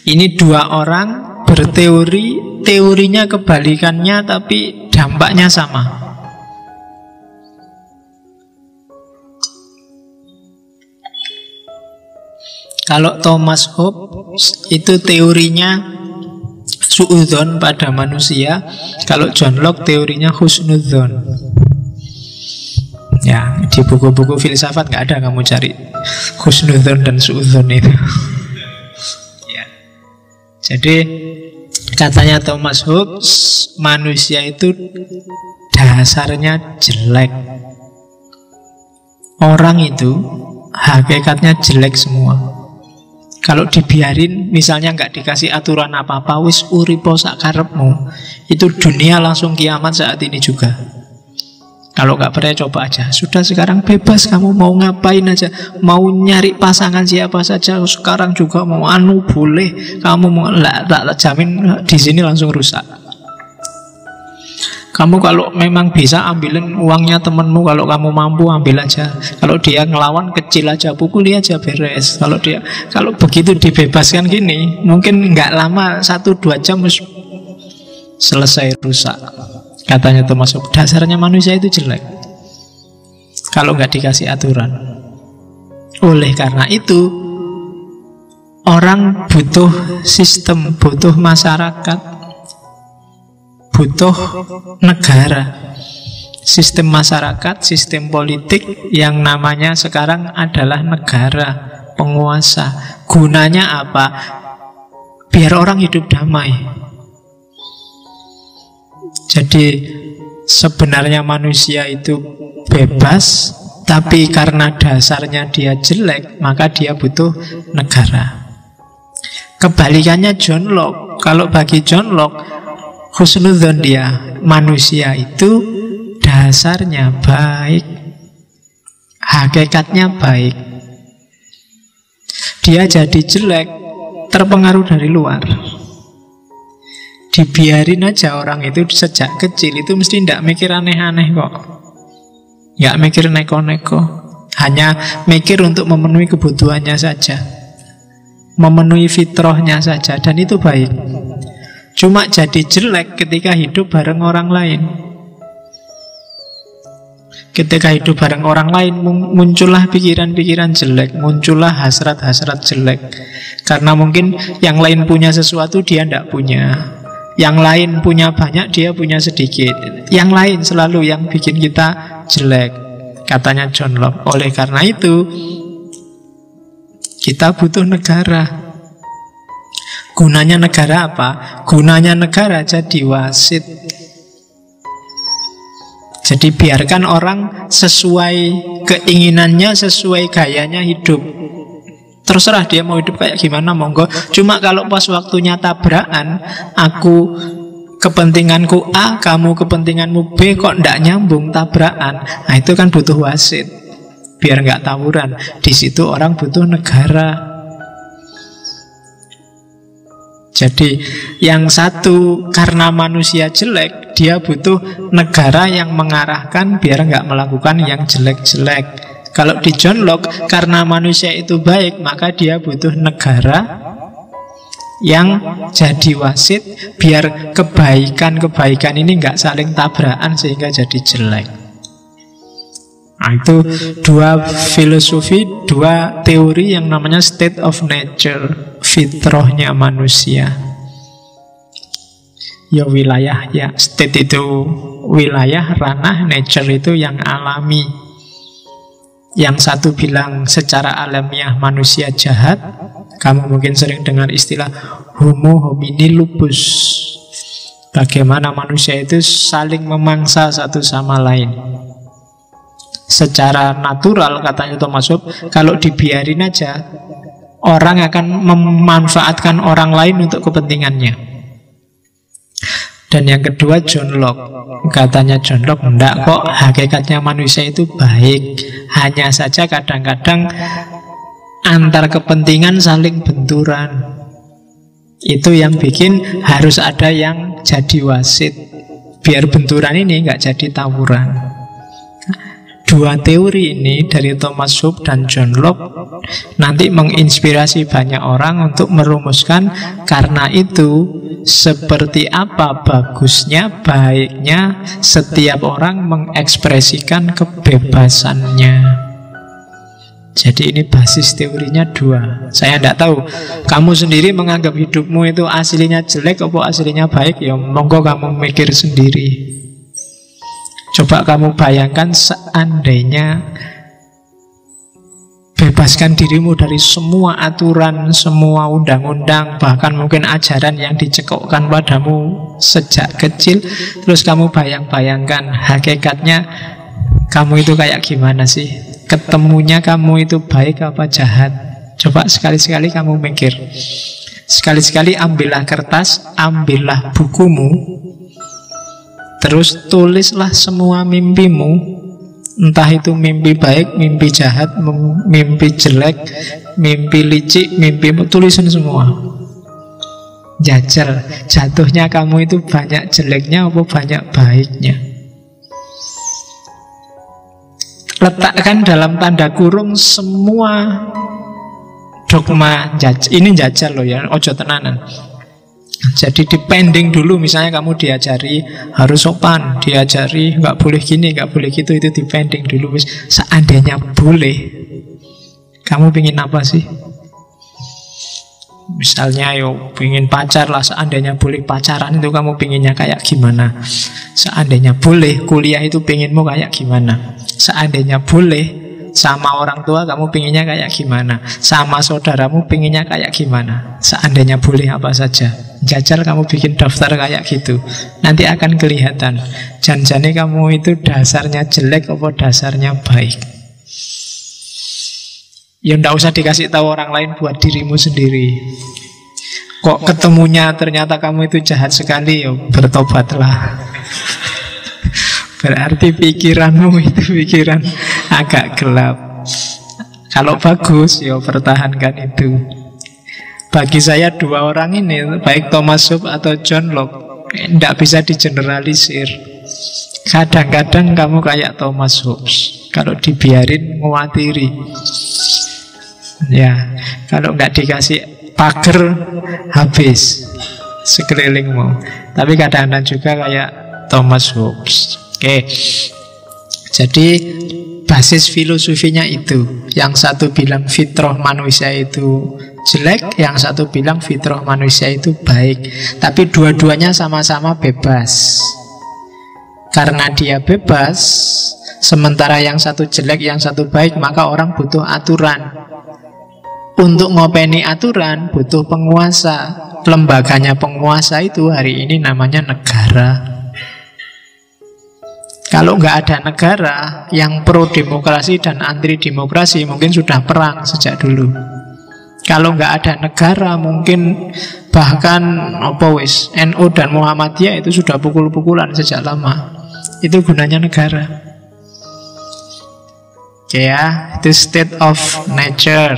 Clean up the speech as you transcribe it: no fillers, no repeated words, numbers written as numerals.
Ini dua orang berteori, teorinya kebalikannya tapi dampaknya sama. Kalau Thomas Hobbes itu teorinya suudzon pada manusia, kalau John Locke teorinya husnudzon. Ya, di buku-buku filsafat nggak ada kamu cari husnudzon dan suudzon itu. Ya. Jadi katanya Thomas Hobbes, manusia itu dasarnya jelek. Orang itu hakikatnya jelek semua. Kalau dibiarin, misalnya nggak dikasih aturan apa-apa, wis uripo sak karepmu, itu dunia langsung kiamat saat ini juga. Kalau nggak percaya coba aja. Sudah sekarang bebas, kamu mau ngapain aja, mau nyari pasangan siapa saja sekarang juga mau boleh. Kamu mau tak jamin di sini langsung rusak. Kamu kalau memang bisa ambilin uangnya temenmu, kalau kamu mampu ambil aja. Kalau dia ngelawan kecil aja, pukuli aja beres. Kalau begitu dibebaskan gini, mungkin nggak lama 1-2 jam selesai rusak. Katanya Thomas Hobbes, dasarnya manusia itu jelek kalau nggak dikasih aturan. Oleh karena itu, orang butuh sistem, butuh masyarakat, butuh negara, sistem masyarakat, sistem politik yang namanya sekarang adalah negara, penguasa. Gunanya apa? Biar orang hidup damai. Jadi sebenarnya manusia itu bebas, tapi karena dasarnya dia jelek, maka dia butuh negara. Kebalikannya John Locke. Kalau bagi John Locke, husnudzon dia, manusia itu dasarnya baik, hakikatnya baik. Dia jadi jelek terpengaruh dari luar. Dibiarin aja orang itu sejak kecil itu mesti tidak mikir aneh-aneh kok. Nggak mikir neko-neko, hanya mikir untuk memenuhi kebutuhannya saja, memenuhi fitrahnya saja, dan itu baik. Cuma jadi jelek ketika hidup bareng orang lain. Ketika hidup bareng orang lain muncullah pikiran-pikiran jelek, muncullah hasrat-hasrat jelek. Karena mungkin yang lain punya sesuatu dia tidak punya, yang lain punya banyak dia punya sedikit. Yang lain selalu yang bikin kita jelek, katanya John Locke. Oleh karena itu kita butuh negara. Gunanya negara apa? Gunanya negara jadi wasit. Jadi biarkan orang sesuai keinginannya, sesuai gayanya hidup. Terserah dia mau hidup kayak gimana, monggo. Cuma kalau pas waktunya tabrakan, aku kepentinganku A, kamu kepentinganmu B, kok ndak nyambung tabrakan, nah itu kan butuh wasit biar nggak tawuran. Di situ orang butuh negara. Jadi yang satu karena manusia jelek, dia butuh negara yang mengarahkan biar nggak melakukan yang jelek-jelek. Kalau di John Locke, karena manusia itu baik, maka dia butuh negara yang jadi wasit biar kebaikan-kebaikan ini nggak saling tabrakan sehingga jadi jelek. Nah, itu dua filosofi, dua teori yang namanya state of nature, fitrahnya manusia. Ya wilayah, ya state itu wilayah, ranah, nature itu yang alami. Yang satu bilang secara alamiah manusia jahat. Kamu mungkin sering dengar istilah homo homini lupus. Bagaimana manusia itu saling memangsa satu sama lain. Secara natural, katanya Thomas Hobbes, kalau dibiarin aja, orang akan memanfaatkan orang lain untuk kepentingannya. Dan yang kedua John Locke. Katanya John Locke, enggak kok, hakikatnya manusia itu baik. Hanya saja kadang-kadang antar kepentingan saling benturan. Itu yang bikin harus ada yang jadi wasit, biar benturan ini nggak jadi tawuran. Dua teori ini dari Thomas Hobbes dan John Locke nanti menginspirasi banyak orang untuk merumuskan karena itu seperti apa bagusnya, baiknya setiap orang mengekspresikan kebebasannya. Jadi ini basis teorinya dua. Saya tidak tahu kamu sendiri menganggap hidupmu itu aslinya jelek atau aslinya baik. Ya monggo kamu mikir sendiri. Coba kamu bayangkan seandainya bebaskan dirimu dari semua aturan, semua undang-undang, bahkan mungkin ajaran yang dicekokkan padamu sejak kecil. Terus kamu bayangkan hakikatnya kamu itu kayak gimana sih? Ketemunya kamu itu baik apa jahat? Coba sekali-sekali kamu mikir. Sekali-sekali ambillah kertas, ambillah bukumu, terus tulislah semua mimpimu. Entah itu mimpi baik, mimpi jahat, mimpi jelek, mimpi licik, mimpimu, tulisin semua. Jajal, jatuhnya kamu itu banyak jeleknya apa banyak baiknya. Letakkan dalam tanda kurung semua dogma ini jajal loh ya, ojo tenanan. Jadi dipending dulu, misalnya kamu diajari harus sopan, diajari nggak boleh gini, nggak boleh gitu, itu dipending dulu. Seandainya boleh, kamu pingin apa sih? Misalnya pingin pacar lah, seandainya boleh pacaran itu kamu pinginnya kayak gimana? Seandainya boleh kuliah itu pinginmu kayak gimana? Seandainya boleh sama orang tua kamu pinginnya kayak gimana? Sama saudaramu pinginnya kayak gimana? Seandainya boleh apa saja. Jajal kamu bikin daftar kayak gitu. Nanti akan kelihatan janjane kamu itu dasarnya jelek apa dasarnya baik. Ya ndak usah dikasih tahu orang lain, buat dirimu sendiri. Kok ketemunya ternyata kamu itu jahat sekali, ya bertobatlah. Berarti pikiranmu itu pikiran agak gelap. Kalau bagus, ya pertahankan itu. Bagi saya dua orang ini, baik Thomas Hobbes atau John Locke, tidak bisa digeneralisir. Kadang-kadang kamu kayak Thomas Hobbes, kalau dibiarin nguatiri. Ya, kalau nggak dikasih pagar, habis sekelilingmu. Tapi kadang-kadang juga kayak Thomas Hobbes. Oke, jadi basis filosofinya itu. Yang satu bilang fitrah manusia itu jelek, yang satu bilang fitrah manusia itu baik. Tapi dua-duanya sama-sama bebas. Karena dia bebas, sementara yang satu jelek, yang satu baik, maka orang butuh aturan. Untuk ngopeni aturan butuh penguasa. Lembaganya penguasa itu hari ini namanya negara. Kalau nggak ada negara yang pro demokrasi dan anti demokrasi, mungkin sudah perang sejak dulu. Kalau nggak ada negara, mungkin bahkan NU dan Muhammadiyah itu sudah pukul-pukulan sejak lama. Itu gunanya negara. Oke ya, itu state of nature.